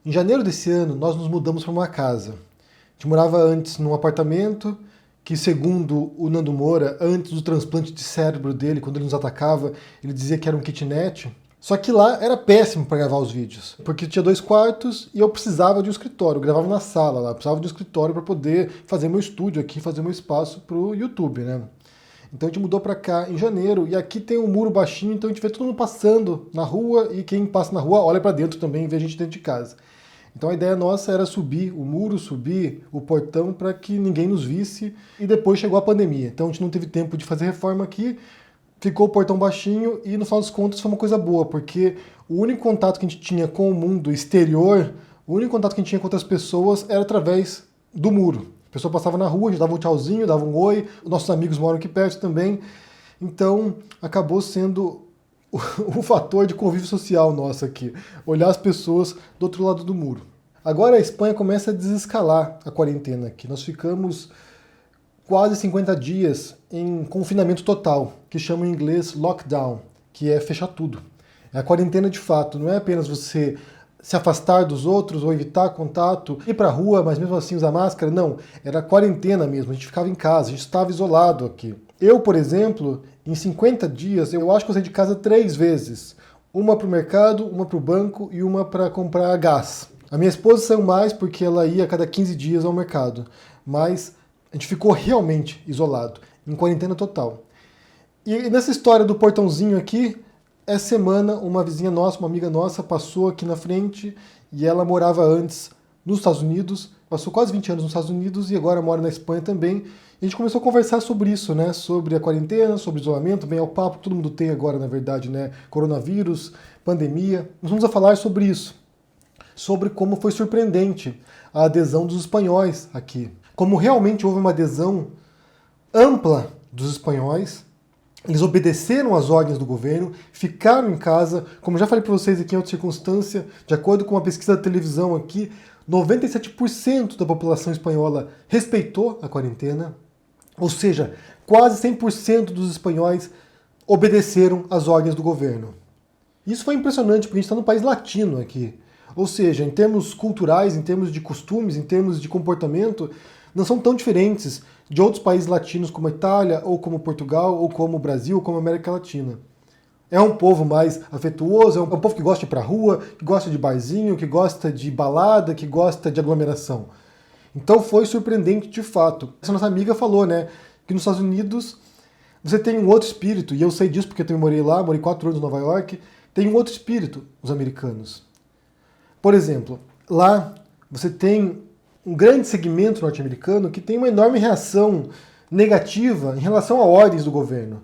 Em janeiro desse ano, nós nos mudamos para uma casa. A gente morava antes num apartamento que, segundo o Nando Moura, antes do transplante de cérebro dele, quando ele nos atacava, ele dizia que era um kitnet. Só que lá era péssimo para gravar os vídeos, porque tinha 2 quartos e eu precisava de um escritório. Eu gravava na sala lá, eu precisava de um escritório para poder fazer meu estúdio aqui, fazer meu espaço para o YouTube, né? Então a gente mudou para cá em janeiro e aqui tem um muro baixinho, então a gente vê todo mundo passando na rua e quem passa na rua olha para dentro também e vê a gente dentro de casa. Então a ideia nossa era subir o muro, subir o portão para que ninguém nos visse e depois chegou a pandemia. Então a gente não teve tempo de fazer reforma aqui, ficou o portão baixinho e no final das contas foi uma coisa boa, porque o único contato que a gente tinha com o mundo exterior, o único contato que a gente tinha com outras pessoas era através do muro. A pessoa passava na rua, a gente dava um tchauzinho, dava um oi, nossos amigos moram aqui perto também, então acabou sendo o fator de convívio social nosso aqui, olhar as pessoas do outro lado do muro. Agora a Espanha começa a desescalar a quarentena aqui, nós ficamos quase 50 dias em confinamento total, que chama em inglês lockdown, que é fechar tudo. É a quarentena de fato, não é apenas você se afastar dos outros ou evitar contato, ir para a rua, mas mesmo assim usar máscara, não. Era quarentena mesmo, a gente ficava em casa, a gente estava isolado aqui. Eu, por exemplo, em 50 dias, eu acho que eu saí de casa 3 vezes. Uma para o mercado, uma para o banco e uma para comprar gás. A minha esposa saiu mais porque ela ia a cada 15 dias ao mercado, mas a gente ficou realmente isolado, em quarentena total. E nessa história do portãozinho aqui, essa semana uma vizinha nossa, uma amiga nossa, passou aqui na frente e ela morava antes nos Estados Unidos, passou quase 20 anos nos Estados Unidos e agora mora na Espanha também. E a gente começou a conversar sobre isso, né? Sobre a quarentena, sobre isolamento, bem ao papo, todo mundo tem agora, na verdade, né? Coronavírus, pandemia. Nós vamos a falar sobre isso, sobre como foi surpreendente a adesão dos espanhóis aqui. Como realmente houve uma adesão ampla dos espanhóis, eles obedeceram às ordens do governo, ficaram em casa, como já falei para vocês aqui em outra circunstância, de acordo com uma pesquisa da televisão aqui, 97% da população espanhola respeitou a quarentena, ou seja, quase 100% dos espanhóis obedeceram às ordens do governo. Isso foi impressionante, porque a gente está num país latino aqui. Ou seja, em termos culturais, em termos de costumes, em termos de comportamento, não são tão diferentes de outros países latinos como a Itália, ou como Portugal, ou como o Brasil, ou como a América Latina. É um povo mais afetuoso, é um povo que gosta de ir pra rua, que gosta de barzinho, que gosta de balada, que gosta de aglomeração. Então foi surpreendente de fato. Essa nossa amiga falou, né, que nos Estados Unidos você tem um outro espírito, e eu sei disso porque eu também morei lá, morei 4 anos em Nova York, tem um outro espírito, os americanos. Por exemplo, lá você tem um grande segmento norte-americano que tem uma enorme reação negativa em relação a ordens do governo.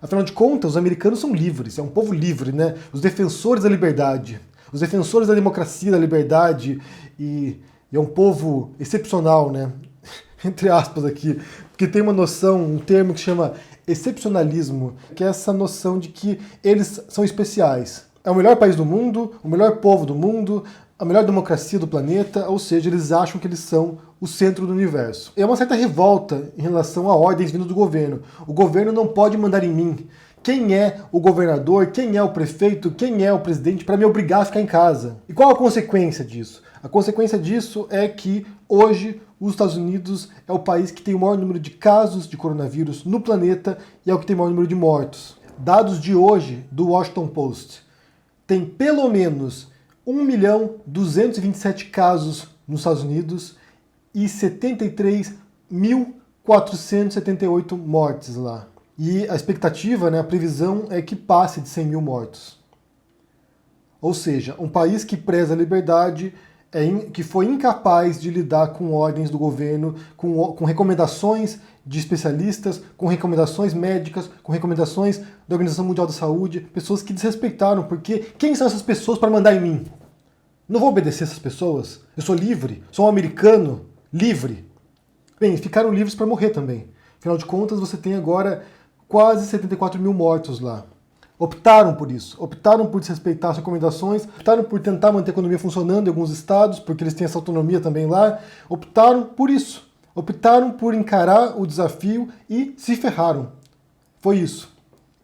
Afinal de contas, os americanos são livres, é um povo livre, né? Os defensores da liberdade, os defensores da democracia, da liberdade, e é um povo excepcional, né? Entre aspas aqui, porque tem uma noção, um termo que chama excepcionalismo, que é essa noção de que eles são especiais. É o melhor país do mundo, o melhor povo do mundo, a melhor democracia do planeta, ou seja, eles acham que eles são o centro do universo. É uma certa revolta em relação a ordens vindas do governo. O governo não pode mandar em mim. Quem é o governador, quem é o prefeito, quem é o presidente para me obrigar a ficar em casa? E qual a consequência disso? A consequência disso é que hoje os Estados Unidos é o país que tem o maior número de casos de coronavírus no planeta e é o que tem o maior número de mortos. Dados de hoje do Washington Post. Tem pelo menos 1.227 casos nos Estados Unidos e 73.478 mortes lá. E a expectativa, né, a previsão é que passe de 100 mil mortos. Ou seja, um país que preza a liberdade, que foi incapaz de lidar com ordens do governo, com recomendações de especialistas, com recomendações médicas, com recomendações da Organização Mundial da Saúde, pessoas que desrespeitaram, porque quem são essas pessoas para mandar em mim? Não vou obedecer essas pessoas? Eu sou livre, sou um americano livre. Bem, ficaram livres para morrer também. Afinal de contas, você tem agora quase 74 mil mortos lá. Optaram por isso, optaram por desrespeitar as recomendações, optaram por tentar manter a economia funcionando em alguns estados, porque eles têm essa autonomia também lá, optaram por isso, optaram por encarar o desafio e se ferraram. Foi isso.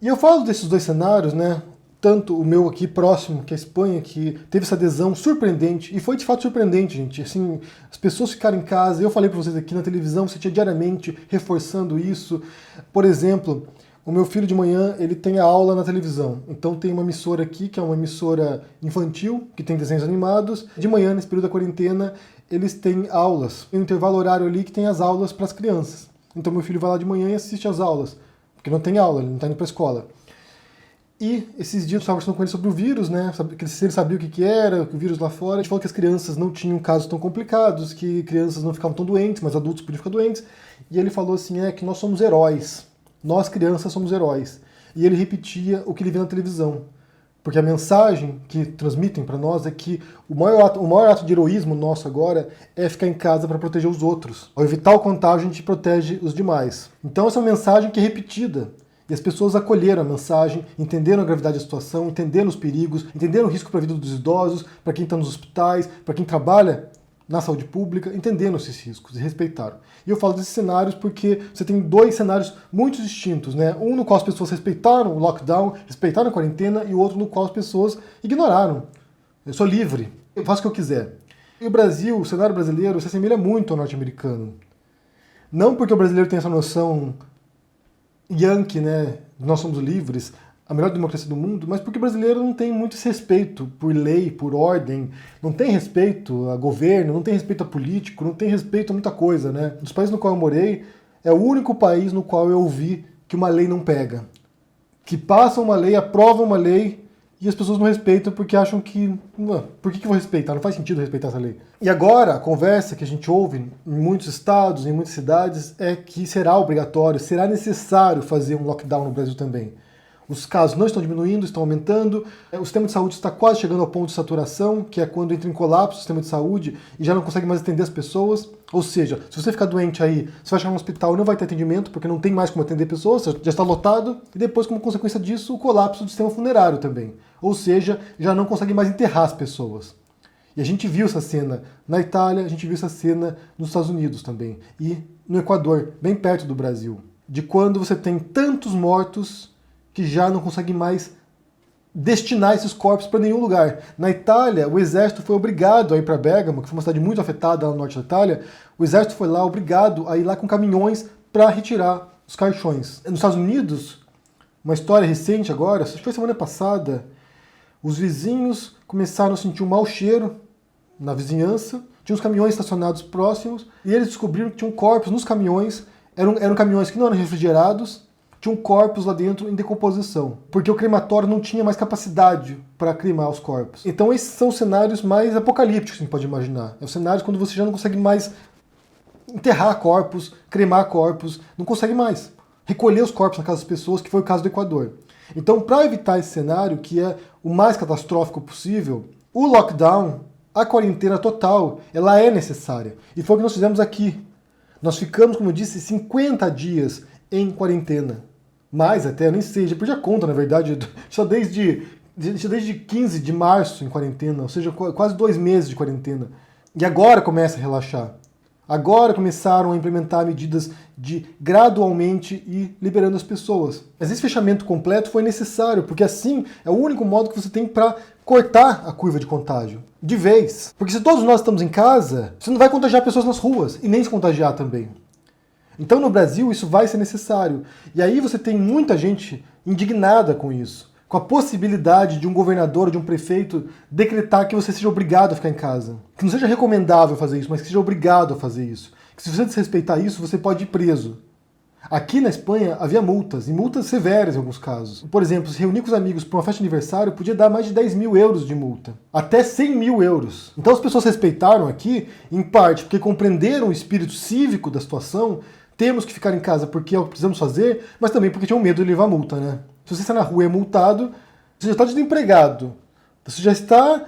E eu falo desses dois cenários, né, tanto o meu aqui próximo, que é a Espanha, que teve essa adesão surpreendente, e foi de fato surpreendente, gente. Assim, as pessoas ficaram em casa, eu falei para vocês aqui na televisão, você tinha diariamente reforçando isso. Por exemplo, o meu filho de manhã, ele tem a aula na televisão. Então tem uma emissora aqui, que é uma emissora infantil, que tem desenhos animados. De manhã, nesse período da quarentena, eles têm aulas. Tem um intervalo horário ali que tem as aulas para as crianças. Então meu filho vai lá de manhã e assiste às aulas, porque não tem aula, ele não está indo para a escola. E esses dias eu estava conversando com ele sobre o vírus, né? Se ele sabia o que era, o vírus lá fora. A gente falou que as crianças não tinham casos tão complicados, que crianças não ficavam tão doentes, mas adultos podiam ficar doentes. E ele falou assim, que nós somos heróis. Nós, crianças, somos heróis. E ele repetia o que ele via na televisão. Porque a mensagem que transmitem para nós é que o maior ato de heroísmo nosso agora é ficar em casa para proteger os outros. Ao evitar o contágio, a gente protege os demais. Então essa é uma mensagem que é repetida. E as pessoas acolheram a mensagem, entenderam a gravidade da situação, entenderam os perigos, entenderam o risco para a vida dos idosos, para quem está nos hospitais, para quem trabalha na saúde pública, entenderam esses riscos e respeitaram. E eu falo desses cenários porque você tem dois cenários muito distintos, né? Um no qual as pessoas respeitaram o lockdown, respeitaram a quarentena, e o outro no qual as pessoas ignoraram. Eu sou livre, eu faço o que eu quiser. E o Brasil, o cenário brasileiro, se assemelha muito ao norte-americano. Não porque o brasileiro tem essa noção yankee, né? Nós somos livres, a melhor democracia do mundo, mas porque o brasileiro não tem muito esse respeito por lei, por ordem, não tem respeito a governo, não tem respeito a político, não tem respeito a muita coisa, né? Nos países no qual eu morei, é o único país no qual eu ouvi que uma lei não pega. Que passam uma lei, aprovam uma lei, e as pessoas não respeitam porque acham que... por que eu vou respeitar? Não faz sentido respeitar essa lei. E agora, a conversa que a gente ouve em muitos estados, em muitas cidades, é que será obrigatório, será necessário fazer um lockdown no Brasil também. Os casos não estão diminuindo, estão aumentando. O sistema de saúde está quase chegando ao ponto de saturação, que é quando entra em colapso o sistema de saúde e já não consegue mais atender as pessoas. Ou seja, se você ficar doente aí, você vai chegar no hospital e não vai ter atendimento, porque não tem mais como atender pessoas, já está lotado. E depois, como consequência disso, o colapso do sistema funerário também. Ou seja, já não consegue mais enterrar as pessoas. E a gente viu essa cena na Itália, a gente viu essa cena nos Estados Unidos também. E no Equador, bem perto do Brasil. De quando você tem tantos mortos que já não consegue mais destinar esses corpos para nenhum lugar. Na Itália, o exército foi obrigado a ir para Bérgamo, que foi uma cidade muito afetada lá no norte da Itália. O exército foi lá obrigado a ir lá com caminhões para retirar os caixões. Nos Estados Unidos, uma história recente agora, acho que foi semana passada, os vizinhos começaram a sentir um mau cheiro na vizinhança, tinha uns caminhões estacionados próximos, e eles descobriram que tinham corpos nos caminhões, eram caminhões que não eram refrigerados, tinham corpos lá dentro em decomposição, porque o crematório não tinha mais capacidade para cremar os corpos. Então esses são os cenários mais apocalípticos que a gente pode imaginar. É o cenário quando você já não consegue mais enterrar corpos, cremar corpos, não consegue mais recolher os corpos na casa das pessoas, que foi o caso do Equador. Então, para evitar esse cenário, que é o mais catastrófico possível, o lockdown, a quarentena total, ela é necessária. E foi o que nós fizemos aqui. Nós ficamos, como eu disse, 50 dias em quarentena. Mais até, eu nem sei, já perdi a conta, na verdade, só desde 15 de março em quarentena, ou seja, quase 2 meses de quarentena. E agora começa a relaxar. Agora começaram a implementar medidas de gradualmente ir liberando as pessoas. Mas esse fechamento completo foi necessário, porque assim é o único modo que você tem para cortar a curva de contágio. De vez. Porque se todos nós estamos em casa, você não vai contagiar pessoas nas ruas e nem se contagiar também. Então no Brasil isso vai ser necessário. E aí você tem muita gente indignada com isso. Com a possibilidade de um governador, de um prefeito, decretar que você seja obrigado a ficar em casa. Que não seja recomendável fazer isso, mas que seja obrigado a fazer isso. Que se você desrespeitar isso, você pode ir preso. Aqui na Espanha havia multas, e multas severas em alguns casos. Por exemplo, se reunir com os amigos para uma festa de aniversário, podia dar mais de 10 mil euros de multa. Até 100 mil euros. Então as pessoas respeitaram aqui, em parte porque compreenderam o espírito cívico da situação, temos que ficar em casa porque é o que precisamos fazer, mas também porque tinham medo de levar multa, né? Se você está na rua e é multado, você já está desempregado. Você já está,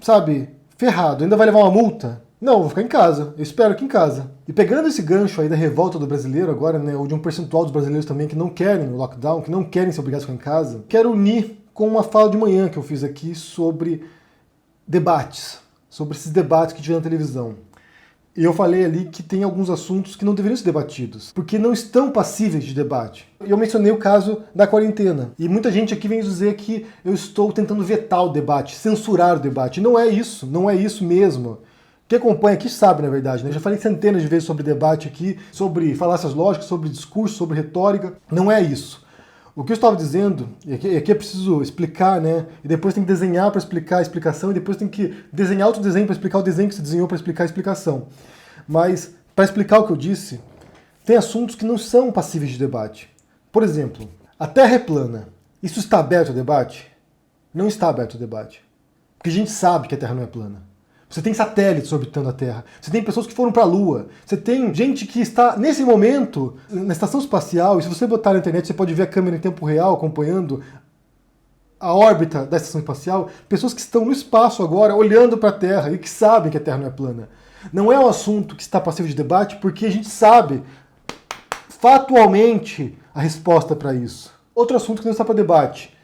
sabe, ferrado. Ainda vai levar uma multa? Não, vou ficar em casa. Eu espero aqui em casa. E pegando esse gancho aí da revolta do brasileiro agora, né, ou de um percentual dos brasileiros também que não querem o lockdown, que não querem ser obrigados a ficar em casa, quero unir com uma fala de manhã que eu fiz aqui sobre debates, sobre esses debates que tiveram na televisão. E eu falei ali que tem alguns assuntos que não deveriam ser debatidos, porque não estão passíveis de debate. E eu mencionei o caso da quarentena. E muita gente aqui vem dizer que eu estou tentando vetar o debate, censurar o debate. Não é isso, não é isso mesmo. Quem acompanha aqui sabe, na verdade, né? Eu já falei centenas de vezes sobre debate aqui, sobre falácias lógicas, sobre discurso, sobre retórica. Não é isso. O que eu estava dizendo, e aqui é preciso explicar, né? E depois tem que desenhar para explicar a explicação, e depois tem que desenhar outro desenho para explicar o desenho que você desenhou para explicar a explicação. Mas, para explicar o que eu disse, tem assuntos que não são passíveis de debate. Por exemplo, a Terra é plana. Isso está aberto ao debate? Não está aberto ao debate. Porque a gente sabe que a Terra não é plana. Você tem satélites orbitando a Terra. Você tem pessoas que foram para a Lua. Você tem gente que está, nesse momento, na estação espacial, e se você botar na internet, você pode ver a câmera em tempo real acompanhando a órbita da estação espacial. Pessoas que estão no espaço agora, olhando para a Terra e que sabem que a Terra não é plana. Não é um assunto que está passível de debate porque a gente sabe, factualmente, a resposta para isso. Outro assunto que não está para debate,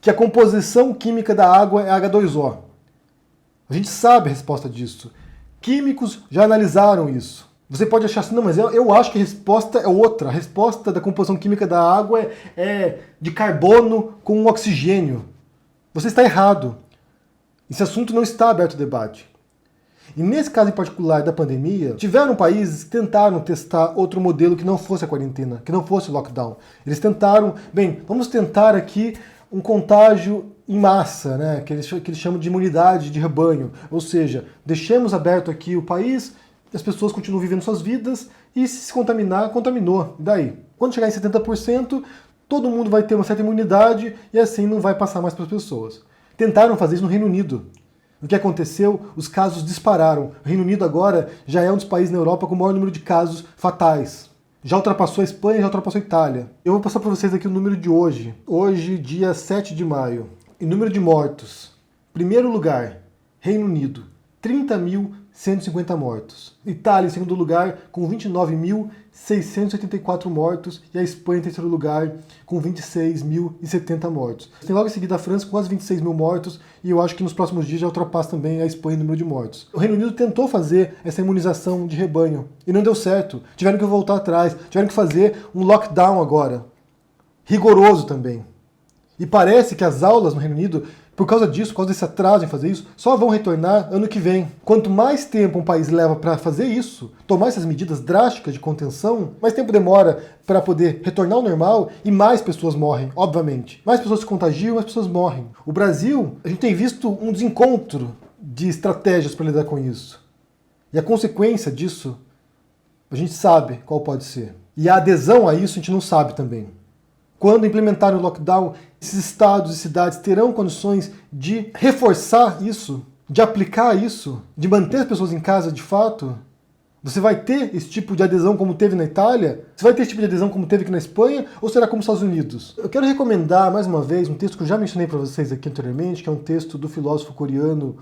que a composição química da água é H2O. A gente sabe a resposta disso. Químicos já analisaram isso. Você pode achar assim, não, mas eu acho que a resposta é outra. A resposta da composição química da água é de carbono com oxigênio. Você está errado. Esse assunto não está aberto ao debate. E nesse caso em particular da pandemia, tiveram países que tentaram testar outro modelo que não fosse a quarentena, que não fosse o lockdown. Eles tentaram, vamos tentar aqui um contágio em massa, né, que eles chamam de imunidade de rebanho. Ou seja, deixemos aberto aqui o país, as pessoas continuam vivendo suas vidas e se contaminar, contaminou. E daí? Quando chegar em 70%, todo mundo vai ter uma certa imunidade e assim não vai passar mais para as pessoas. Tentaram fazer isso no Reino Unido. O que aconteceu? Os casos dispararam. O Reino Unido agora já é um dos países na Europa com o maior número de casos fatais. Já ultrapassou a Espanha, já ultrapassou a Itália. Eu vou passar para vocês aqui o número de hoje. Hoje, dia 7 de maio. E número de mortos. Primeiro lugar, Reino Unido, 30.150 mortos. Itália em segundo lugar, com 29.684 mortos. E a Espanha em terceiro lugar, com 26.070 mortos. Tem logo em seguida a França com quase 26 mil mortos. E eu acho que nos próximos dias já ultrapassa também a Espanha em número de mortos. O Reino Unido tentou fazer essa imunização de rebanho. E não deu certo. Tiveram que voltar atrás. Tiveram que fazer um lockdown agora. Rigoroso também. E parece que as aulas no Reino Unido, por causa disso, por causa desse atraso em fazer isso, só vão retornar ano que vem. Quanto mais tempo um país leva para fazer isso, tomar essas medidas drásticas de contenção, mais tempo demora para poder retornar ao normal e mais pessoas morrem, obviamente. Mais pessoas se contagiam, mais pessoas morrem. O Brasil, a gente tem visto um desencontro de estratégias para lidar com isso. E a consequência disso, a gente sabe qual pode ser. E a adesão a isso a gente não sabe também. Quando implementarem o lockdown, esses estados e cidades terão condições de reforçar isso, de aplicar isso, de manter as pessoas em casa de fato? Você vai ter esse tipo de adesão como teve na Itália? Você vai ter esse tipo de adesão como teve aqui na Espanha? Ou será como os Estados Unidos? Eu quero recomendar, mais uma vez, um texto que eu já mencionei para vocês aqui anteriormente, que é um texto do filósofo coreano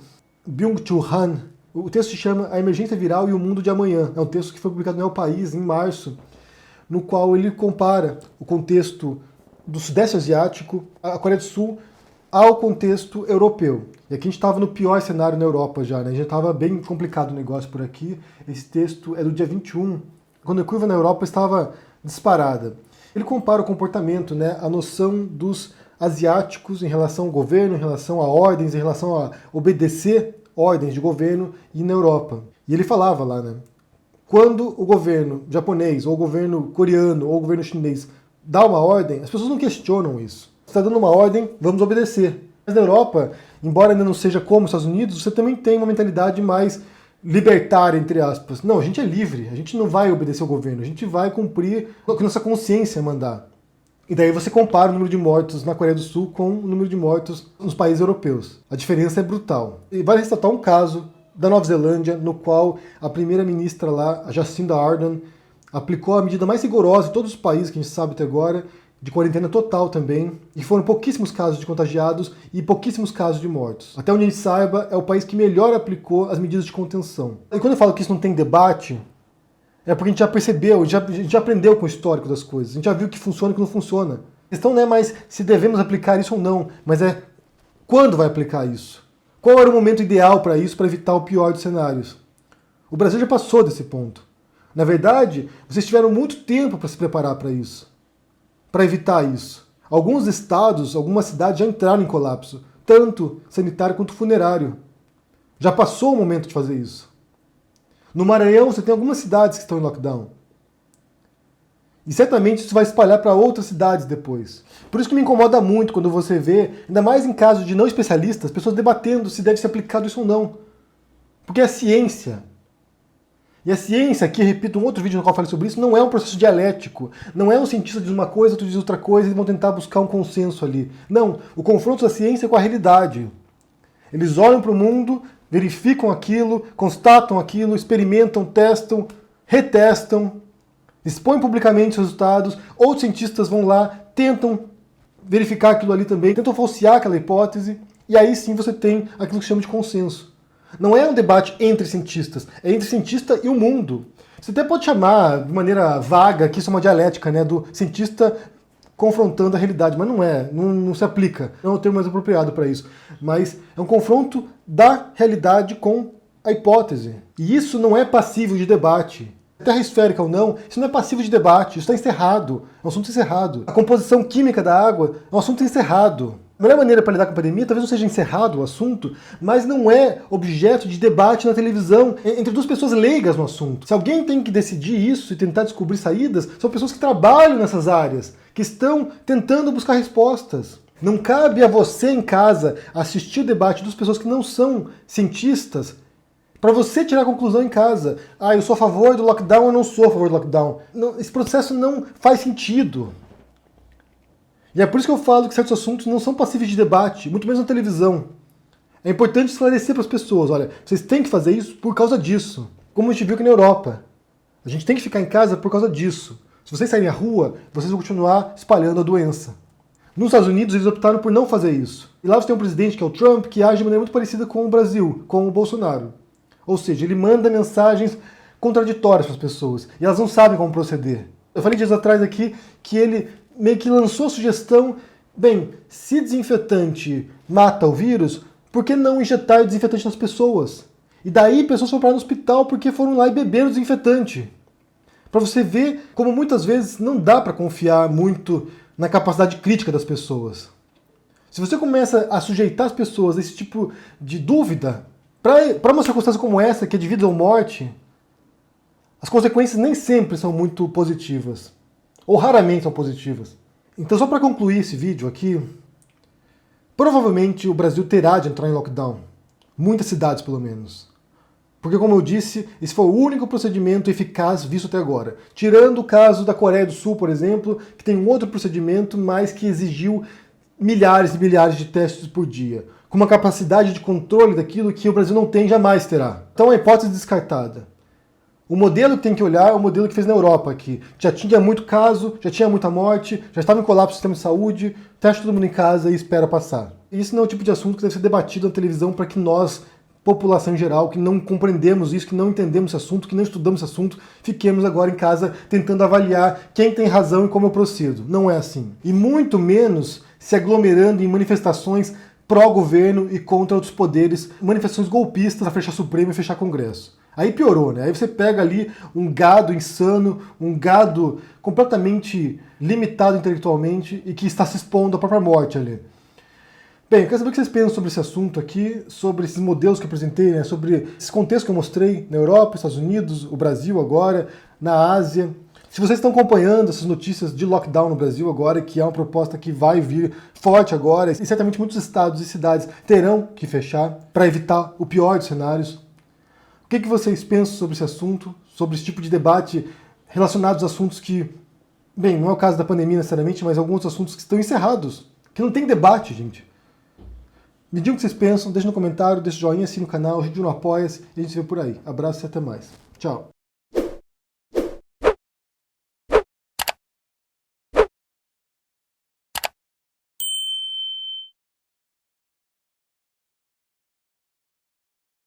Byung-Chul Han. O texto se chama A Emergência Viral e o Mundo de Amanhã. É um texto que foi publicado no El País, em março, no qual ele compara o contexto do Sudeste Asiático, a Coreia do Sul, ao contexto europeu. E aqui a gente estava no pior cenário na Europa já, né? Já estava bem complicado o negócio por aqui. Esse texto é do dia 21, quando a curva na Europa estava disparada. Ele compara o comportamento, né, a noção dos asiáticos em relação ao governo, em relação a ordens, em relação a obedecer ordens de governo e na Europa. E ele falava lá, né, quando o governo japonês, ou o governo coreano, ou o governo chinês dá uma ordem, as pessoas não questionam isso. Você está dando uma ordem, vamos obedecer. Mas na Europa, embora ainda não seja como os Estados Unidos, você também tem uma mentalidade mais libertária, entre aspas. Não, a gente é livre, a gente não vai obedecer ao governo, a gente vai cumprir o que nossa consciência mandar. E daí você compara o número de mortos na Coreia do Sul com o número de mortos nos países europeus. A diferença é brutal. E vale ressaltar um caso da Nova Zelândia, no qual a primeira-ministra lá, a Jacinda Ardern, aplicou a medida mais rigorosa de todos os países que a gente sabe até agora, de quarentena total também, e foram pouquíssimos casos de contagiados e pouquíssimos casos de mortos. Até onde a gente saiba, é o país que melhor aplicou as medidas de contenção. E quando eu falo que isso não tem debate, é porque a gente já percebeu, a gente já aprendeu com o histórico das coisas, a gente já viu o que funciona e o que não funciona. A questão não é mais se devemos aplicar isso ou não, mas é quando vai aplicar isso. Qual era o momento ideal para isso, para evitar o pior dos cenários? O Brasil já passou desse ponto. Na verdade, vocês tiveram muito tempo para se preparar para isso, para evitar isso. Alguns estados, algumas cidades já entraram em colapso, tanto sanitário quanto funerário. Já passou o momento de fazer isso. No Maranhão, você tem algumas cidades que estão em lockdown. E certamente isso vai espalhar para outras cidades depois. Por isso que me incomoda muito quando você vê, ainda mais em casos de não especialistas, pessoas debatendo se deve ser aplicado isso ou não. Porque é ciência. E a ciência, aqui repito um outro vídeo no qual eu falei sobre isso, não é um processo dialético. Não é um cientista diz uma coisa, outro diz outra coisa e vão tentar buscar um consenso ali. Não, o confronto da ciência é com a realidade. Eles olham para o mundo, verificam aquilo, constatam aquilo, experimentam, testam, retestam, expõem publicamente os resultados, outros cientistas vão lá, tentam verificar aquilo ali também, tentam falsear aquela hipótese, e aí sim você tem aquilo que se chama de consenso. Não é um debate entre cientistas, é entre cientista e o mundo. Você até pode chamar de maneira vaga, que isso é uma dialética, né, do cientista confrontando a realidade, mas não é, não se aplica, não é o termo mais apropriado para isso. Mas é um confronto da realidade com a hipótese. E isso não é passível de debate. Terra esférica ou não, isso não é passivo de debate, isso está encerrado, é um assunto encerrado. A composição química da água é um assunto encerrado. A melhor maneira para lidar com a pandemia talvez não seja encerrado o assunto, mas não é objeto de debate na televisão entre duas pessoas leigas no assunto. Se alguém tem que decidir isso e tentar descobrir saídas, são pessoas que trabalham nessas áreas, que estão tentando buscar respostas. Não cabe a você em casa assistir o debate das pessoas que não são cientistas para você tirar a conclusão em casa. Ah, eu sou a favor do lockdown ou não sou a favor do lockdown. Não, esse processo não faz sentido. E é por isso que eu falo que certos assuntos não são passíveis de debate, muito menos na televisão. É importante esclarecer para as pessoas, olha, vocês têm que fazer isso por causa disso. Como a gente viu aqui na Europa. A gente tem que ficar em casa por causa disso. Se vocês saírem à rua, vocês vão continuar espalhando a doença. Nos Estados Unidos, eles optaram por não fazer isso. E lá você tem um presidente, que é o Trump, que age de maneira muito parecida com o Brasil, com o Bolsonaro. Ou seja, ele manda mensagens contraditórias para as pessoas, e elas não sabem como proceder. Eu falei dias atrás aqui que ele meio que lançou a sugestão, bem, se desinfetante mata o vírus, por que não injetar o desinfetante nas pessoas? E daí pessoas foram parar no hospital porque foram lá e beberam o desinfetante. Para você ver como muitas vezes não dá para confiar muito na capacidade crítica das pessoas. Se você começa a sujeitar as pessoas a esse tipo de dúvida, para uma circunstância como essa, que é de vida ou morte, as consequências nem sempre são muito positivas. Ou raramente são positivas. Então, só para concluir esse vídeo aqui, provavelmente o Brasil terá de entrar em lockdown. Muitas cidades, pelo menos. Porque, como eu disse, esse foi o único procedimento eficaz visto até agora. Tirando o caso da Coreia do Sul, por exemplo, que tem um outro procedimento, mas que exigiu milhares e milhares de testes por dia, com uma capacidade de controle daquilo que o Brasil não tem, jamais terá. Então, a hipótese descartada. O modelo que tem que olhar é o modelo que fez na Europa aqui. Já tinha muito caso, já tinha muita morte, já estava em colapso o sistema de saúde, testa todo mundo em casa e espera passar. Isso não é o tipo de assunto que deve ser debatido na televisão para que nós, população em geral, que não compreendemos isso, que não entendemos esse assunto, que não estudamos esse assunto, fiquemos agora em casa tentando avaliar quem tem razão e como eu procedo. Não é assim. E muito menos se aglomerando em manifestações pró-governo e contra outros poderes, manifestações golpistas a fechar Supremo e fechar Congresso. Aí piorou, né? Aí você pega ali um gado insano, um gado completamente limitado intelectualmente e que está se expondo à própria morte ali. Bem, eu quero saber o que vocês pensam sobre esse assunto aqui, sobre esses modelos que eu apresentei, né? Sobre esse contexto que eu mostrei na Europa, Estados Unidos, o Brasil agora, na Ásia. Se vocês estão acompanhando essas notícias de lockdown no Brasil agora, que é uma proposta que vai vir forte agora, e certamente muitos estados e cidades terão que fechar para evitar o pior dos cenários. O que vocês pensam sobre esse assunto, sobre esse tipo de debate relacionados a assuntos que, bem, não é o caso da pandemia necessariamente, mas alguns assuntos que estão encerrados, que não tem debate, gente. Me digam o que vocês pensam, deixe no comentário, deixe joinha, assine o canal, ajude no Apoia-se e a gente se vê por aí. Abraço e até mais. Tchau.